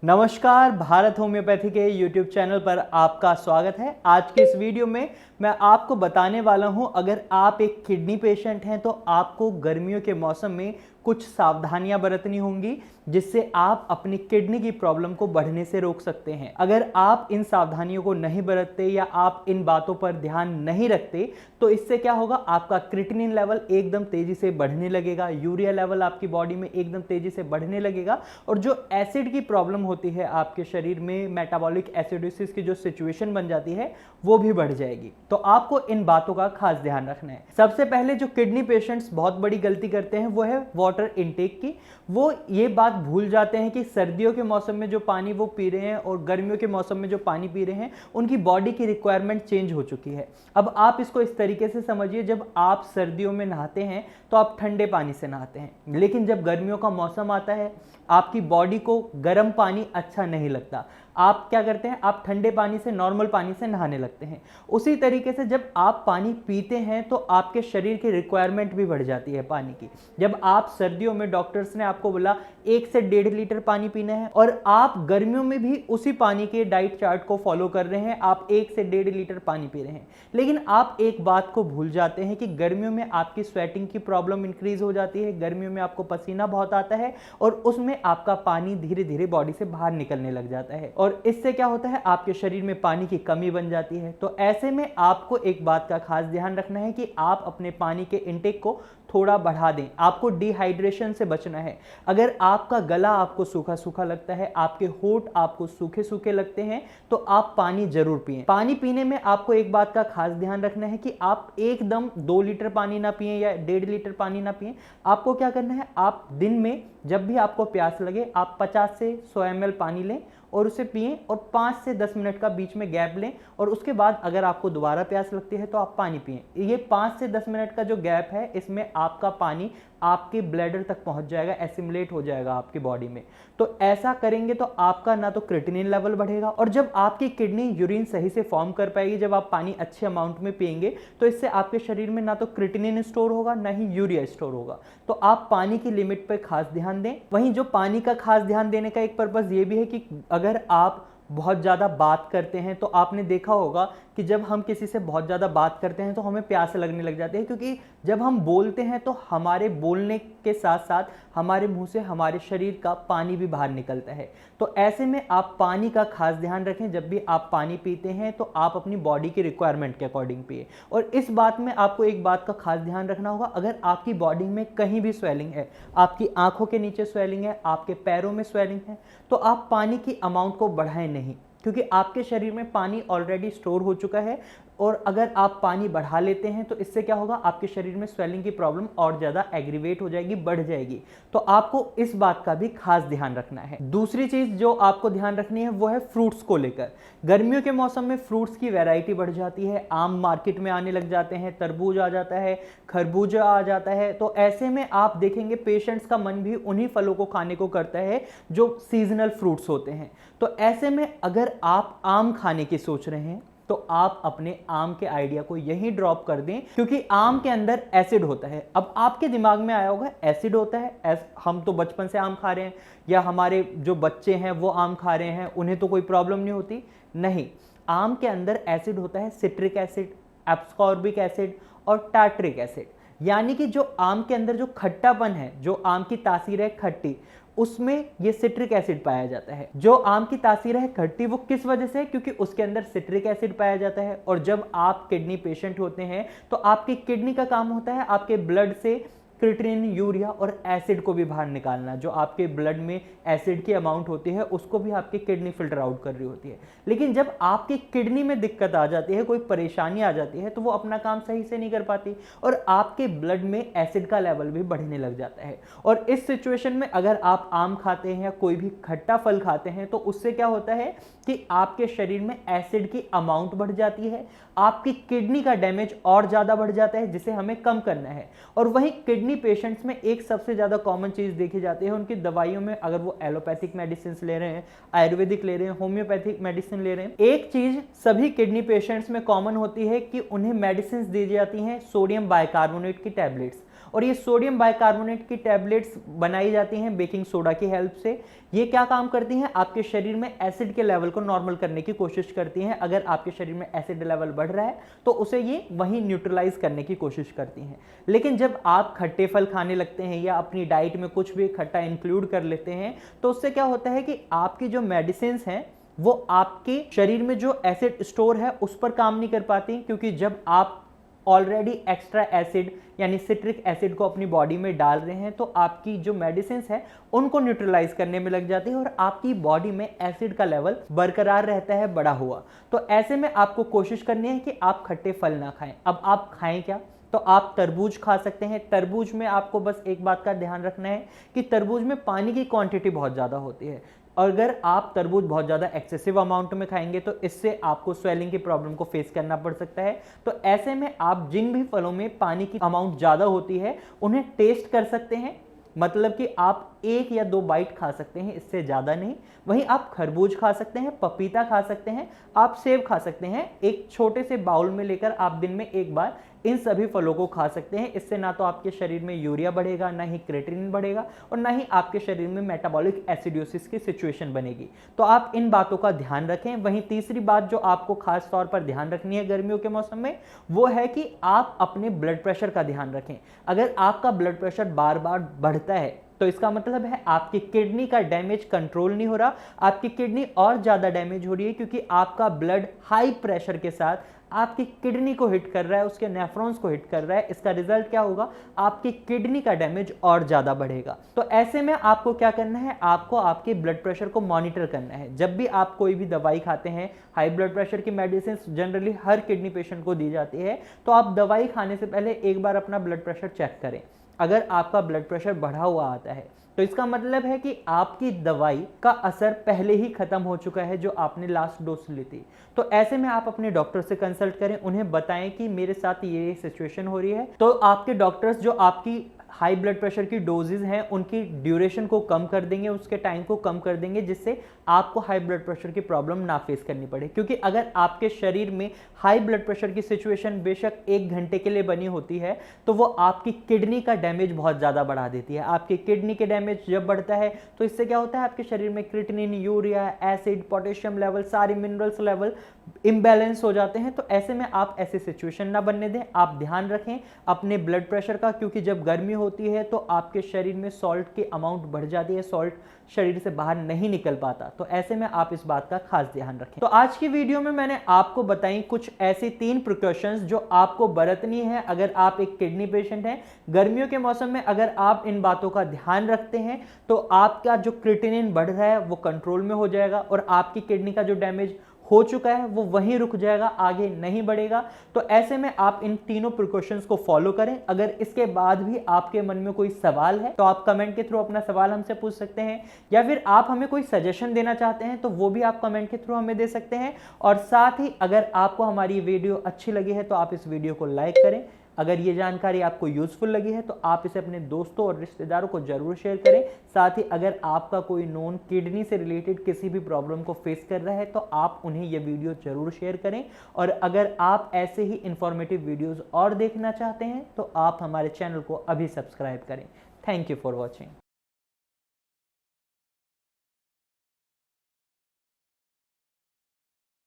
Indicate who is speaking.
Speaker 1: नमस्कार, भारत होम्योपैथी के YouTube channel पर आपका स्वागत है। आज के इस वीडियो में मैं आपको बताने वाला हूं, अगर आप एक किडनी पेशेंट हैं तो आपको गर्मियों के मौसम में कुछ सावधानियां बरतनी होंगी जिससे आप अपनी किडनी की प्रॉब्लम को बढ़ने से रोक सकते हैं। अगर आप इन सावधानियों को नहीं बरतते या आप इन बातों पर ध्यान नहीं रखते तो इससे क्या होगा, आपका क्रिएटिनिन लेवल एकदम तेजी से बढ़ने लगेगा, यूरिया लेवल आपकी बॉडी में एकदम तेजी से बढ़ने लगेगा और जो एसिड की प्रॉब्लम होती है आपके शरीर में, मेटाबॉलिक एसिडोसिस की जो सिचुएशन बन जाती है वो भी बढ़ जाएगी। तो आपको इन बातों का खास ध्यान रखना है। सबसे पहले जो किडनी पेशेंट्स बहुत बड़ी गलती करते हैं वो है वाटर इनटेक की। वो ये बात भूल जाते हैं कि सर्दियों के मौसम में जो पानी वो पी रहे हैं और गर्मियों के मौसम में जो पानी पी रहे हैं उनकी बॉडी की रिक्वायरमेंट चेंज हो चुकी है। अब आप इसको इस तरीके से समझिए, जब आप सर्दियों में नहाते हैं तो आप ठंडे पानी से नहाते हैं, लेकिन जब गर्मियों का मौसम आता है आपकी बॉडी को गर्म पानी अच्छा नहीं लगता। आप क्या करते हैं, आप ठंडे पानी से, नॉर्मल पानी से नहाने लगते हैं। उसी तरीके से जब आप पानी पीते हैं तो आपके शरीर की रिक्वायरमेंट भी बढ़ जाती है पानी की। जब आप सर्दियों में डॉक्टर्स ने आपको बोला 1 से 1.5 लीटर पानी पीना है और आप गर्मियों में भी उसी पानी के डाइट चार्ट को फॉलो कर रहे हैं, आप 1 से 1.5 लीटर पानी पी रहे हैं, लेकिन आप एक बात को भूल जाते हैं कि गर्मियों में आपकी स्वेटिंग की प्रॉब्लम इंक्रीज हो जाती है, गर्मियों में आपको पसीना बहुत आता है और उसमें आपका पानी धीरे धीरे बॉडी से बाहर निकलने लग जाता है और इससे क्या होता है, आपके शरीर में पानी की कमी बन जाती है। तो ऐसे में आपको एक बात का खास ध्यान रखना है कि आप अपने पानी के इंटेक को थोड़ा बढ़ा दें। आपको डिहाइड्रेशन से बचना है। अगर आपका गला आपको सूखा सूखा लगता है, आपके होंठ आपको सूखे सूखे लगते हैं, तो आप पानी जरूर पिएं। पानी पीने में आपको एक बात का खास ध्यान रखना है कि आप एकदम 2 लीटर पानी ना पिएं या 1.5 लीटर पानी ना पिएं। आपको क्या करना है, आप दिन में जब भी आपको प्यास लगे आप 50 से 100 ml पानी लें और उसे पिएं और 5 से 10 मिनट का बीच में गैप लें और उसके बाद अगर आपको दोबारा प्यास लगती है तो आप पानी पिएं। ये 5 से 10 मिनट का जो गैप है इसमें आपका पानी आपके ब्लैडर तक पहुंच जाएगा, एसिमुलेट हो जाएगा आपकी बॉडी में। तो ऐसा करेंगे तो आपका ना तो क्रिएटिनिन लेवल बढ़ेगा और जब आपकी किडनी यूरिन सही से फॉर्म कर पाएगी, जब आप पानी अच्छे अमाउंट में पिएंगे तो इससे आपके शरीर में ना तो क्रिएटिनिन स्टोर होगा ना ही यूरिया स्टोर होगा। तो आप पानी की लिमिट पर खास ध्यान दें। वहीं जो पानी का खास ध्यान देने का एक पर्पस ये भी है कि अगर आप बहुत ज़्यादा बात करते हैं तो आपने देखा होगा कि जब हम किसी से बहुत ज़्यादा बात करते हैं तो हमें प्यास लगने लग जाती है, क्योंकि जब हम बोलते हैं तो हमारे बोलने के साथ साथ हमारे मुंह से हमारे शरीर का पानी भी बाहर निकलता है। तो ऐसे में आप पानी का खास ध्यान रखें। जब भी आप पानी पीते हैं तो आप अपनी बॉडी की रिक्वायरमेंट के अकॉर्डिंग पिए। और इस बात में आपको एक बात का खास ध्यान रखना होगा, अगर आपकी बॉडी में कहीं भी स्वेलिंग है, आपकी आंखों के नीचे स्वेलिंग है, आपके पैरों में स्वेलिंग है, तो आप पानी की अमाउंट को बढ़ाएं नहीं, क्योंकि आपके शरीर में पानी ऑलरेडी स्टोर हो चुका है और अगर आप पानी बढ़ा लेते हैं तो इससे क्या होगा, आपके शरीर में स्वेलिंग की प्रॉब्लम और ज़्यादा एग्रीवेट हो जाएगी, बढ़ जाएगी। तो आपको इस बात का भी खास ध्यान रखना है। दूसरी चीज़ जो आपको ध्यान रखनी है वो है फ्रूट्स को लेकर। गर्मियों के मौसम में फ्रूट्स की वैरायटी बढ़ जाती है, आम मार्केट में आने लग जाते हैं, तरबूज आ जाता है, खरबूजा आ जाता है। तो ऐसे में आप देखेंगे पेशेंट्स का मन भी उन्हीं फलों को खाने को करता है जो सीजनल फ्रूट्स होते हैं। तो ऐसे में अगर आप आम खाने की सोच रहे हैं तो आप अपने आम के आइडिया को यहीं ड्रॉप कर दें, क्योंकि आम के अंदर एसिड होता है। अब आपके दिमाग में आया होगा एसिड होता है, हम तो बचपन से आम खा रहे हैं या हमारे जो बच्चे हैं वो आम खा रहे हैं, उन्हें तो कोई प्रॉब्लम नहीं होती। नहीं, आम के अंदर एसिड होता है सिट्रिक एसिड, एब्सकॉर्बिक एसिड और टार्टरिक एसिड। यानी कि जो आम के अंदर जो खट्टापन है, जो आम की तासीर है खट्टी, उसमें ये सिट्रिक एसिड पाया जाता है। जो आम की तासीर है खट्टी वो किस वजह से है, क्योंकि उसके अंदर सिट्रिक एसिड पाया जाता है। और जब आप किडनी पेशेंट होते हैं तो आपकी किडनी का काम होता है आपके ब्लड से क्रिएटिनिन, यूरिया और एसिड को भी बाहर निकालना। जो आपके ब्लड में एसिड की अमाउंट होती है उसको भी आपकी किडनी फिल्टर आउट कर रही होती है। लेकिन जब आपकी किडनी में दिक्कत आ जाती है, कोई परेशानी आ जाती है, तो वो अपना काम सही से नहीं कर पाती और आपके ब्लड में एसिड का लेवल भी बढ़ने लग जाता है। और इस सिचुएशन में अगर आप आम खाते हैं या कोई भी खट्टा फल खाते हैं तो उससे क्या होता है कि आपके शरीर में एसिड की अमाउंट बढ़ जाती है, आपकी किडनी का डैमेज और ज्यादा बढ़ जाता है, जिसे हमें कम करना है। और वहीं किडनी पेशेंट्स में एक सबसे ज्यादा कॉमन चीज देखी जाती है उनकी दवाइयों में, अगर वो एलोपैथिक मेडिसिन ले रहे हैं, आयुर्वेदिक ले रहे हैं, होम्योपैथिक मेडिसिन ले रहे हैं, एक चीज सभी किडनी पेशेंट्स में कॉमन होती है कि उन्हें मेडिसिन दी जाती हैं सोडियम बाइकार्बोनेट की टैबलेट्स। और ये सोडियम बाइकार्बोनेट की टैबलेट्स बनाई जाती हैं बेकिंग सोडा की हेल्प से। ये क्या काम करती हैं, आपके शरीर में एसिड के लेवल को नॉर्मल करने की कोशिश करती हैं। अगर आपके शरीर में एसिड लेवल बढ़ रहा है तो उसे ये वहीं न्यूट्रलाइज करने की कोशिश करती हैं। लेकिन जब आप खट्टे फल खाने लगते हैं या अपनी डाइट में कुछ भी खट्टा इंक्लूड कर लेते हैं तो उससे क्या होता है कि आपकी जो मेडिसिन हैं वो आपके शरीर में जो एसिड स्टोर है उस पर काम नहीं कर पाती, क्योंकि जब आप ऑलरेडी एक्स्ट्रा एसिड यानी सिट्रिक एसिड को अपनी बॉडी में डाल रहे हैं तो आपकी जो मेडिसिन है उनको न्यूट्रलाइज करने में लग जाती है और आपकी बॉडी में एसिड का लेवल बरकरार रहता है बढ़ा हुआ। तो ऐसे में आपको कोशिश करनी है कि आप खट्टे फल ना खाएं। अब आप खाएं क्या, तो आप तरबूज खा सकते हैं। तरबूज में आपको बस एक बात का ध्यान रखना है कि तरबूज में पानी की क्वांटिटी बहुत ज़्यादा होती है। अगर आप तरबूज बहुत ज़्यादा एक्सेसिव अमाउंट में खाएंगे तो इससे आपको स्वेलिंग की प्रॉब्लम को फेस करना पड़ सकता है। तो ऐसे में आप जिन भी फलों में पानी की अमाउंट ज़्यादा होती है उन्हें टेस्ट कर सकते हैं, मतलब कि आप 1 या 2 बाइट खा सकते हैं, इससे ज़्यादा नहीं। वहीं आप खरबूज खा सकते हैं, पपीता खा सकते हैं, आप सेब खा सकते हैं। एक छोटे से बाउल में लेकर आप दिन में एक बार इन सभी फलों को खा सकते हैं। इससे ना तो आपके शरीर में यूरिया बढ़ेगा, ना ही क्रेटिनिन बढ़ेगा और ना ही आपके शरीर में मेटाबॉलिक एसिडोसिस की सिचुएशन बनेगी। तो आप इन बातों का ध्यान रखें। वहीं तीसरी बात जो आपको खास तौर पर ध्यान रखनी है गर्मियों के मौसम में वो है कि आप अपने ब्लड प्रेशर का ध्यान रखें। अगर आपका ब्लड प्रेशर बार बार बढ़ता है तो इसका मतलब है आपकी किडनी का डैमेज कंट्रोल नहीं हो रहा, आपकी किडनी और ज्यादा डैमेज हो रही है, क्योंकि आपका ब्लड हाई प्रेशर के साथ आपकी किडनी को हिट कर रहा है, उसके नेफ्रॉन्स को हिट कर रहा है। इसका रिजल्ट क्या होगा, आपकी किडनी का डैमेज और ज्यादा बढ़ेगा। तो ऐसे में आपको क्या करना है, आपको आपके ब्लड प्रेशर को मॉनिटर करना है। जब भी आप कोई भी दवाई खाते हैं, हाई ब्लड प्रेशर की मेडिसिन जनरली हर किडनी पेशेंट को दी जाती है, तो आप दवाई खाने से पहले एक बार अपना ब्लड प्रेशर चेक करें। अगर आपका ब्लड प्रेशर बढ़ा हुआ आता है तो इसका मतलब है कि आपकी दवाई का असर पहले ही खत्म हो चुका है जो आपने लास्ट डोज ली थी। तो ऐसे में आप अपने डॉक्टर से कंसल्ट करें, उन्हें बताएं कि मेरे साथ ये सिचुएशन हो रही है। तो आपके डॉक्टर्स जो आपकी हाई ब्लड प्रेशर की डोजेज हैं उनकी ड्यूरेशन को कम कर देंगे, उसके टाइम को कम कर देंगे, जिससे आपको हाई ब्लड प्रेशर की प्रॉब्लम ना फेस करनी पड़े। क्योंकि अगर आपके शरीर में हाई ब्लड प्रेशर की सिचुएशन बेशक 1 घंटे के लिए बनी होती है तो वो आपकी किडनी का डैमेज बहुत ज़्यादा बढ़ा देती है। आपकी किडनी के डैमेज जब बढ़ता है तो इससे क्या होता है, आपके शरीर में creatinine, urea, acid, potassium level, सारे मिनरल्स लेवल इम्बैलेंस हो जाते हैं। तो ऐसे में आप ऐसी सिचुएशन ना बनने दें। आप ध्यान रखें अपने ब्लड प्रेशर का, क्योंकि जब गर्मी होती है तो आपके शरीर में सॉल्ट की अमाउंट बढ़ जाती है, सॉल्ट शरीर से बाहर नहीं निकल पाता। तो ऐसे में आप इस बात का खास ध्यान रखें। तो आज की वीडियो में मैंने आपको बताई कुछ ऐसी 3 प्रिकॉशंस जो आपको बरतनी है अगर आप एक किडनी पेशेंट हैं। गर्मियों के मौसम में अगर आप इन बातों का ध्यान रखते हैं तो आपका जो क्रिएटिनिन बढ़ रहा है वो कंट्रोल में हो जाएगा और आपकी किडनी का जो डैमेज हो चुका है वो वहीं रुक जाएगा, आगे नहीं बढ़ेगा। तो ऐसे में आप इन तीनों प्रिकॉशंस को फॉलो करें। अगर इसके बाद भी आपके मन में कोई सवाल है तो आप कमेंट के थ्रू अपना सवाल हमसे पूछ सकते हैं, या फिर आप हमें कोई सजेशन देना चाहते हैं तो वो भी आप कमेंट के थ्रू हमें दे सकते हैं। और साथ ही अगर आपको हमारी वीडियो अच्छी लगी है तो आप इस वीडियो को लाइक करें। अगर ये जानकारी आपको यूजफुल लगी है तो आप इसे अपने दोस्तों और रिश्तेदारों को जरूर शेयर करें। साथ ही अगर आपका कोई नोन किडनी से रिलेटेड किसी भी प्रॉब्लम को फेस कर रहा है तो आप उन्हें ये वीडियो जरूर शेयर करें। और अगर आप ऐसे ही इंफॉर्मेटिव वीडियोस और देखना चाहते हैं तो आप हमारे चैनल को अभी सब्सक्राइब करें। Thank you for watching.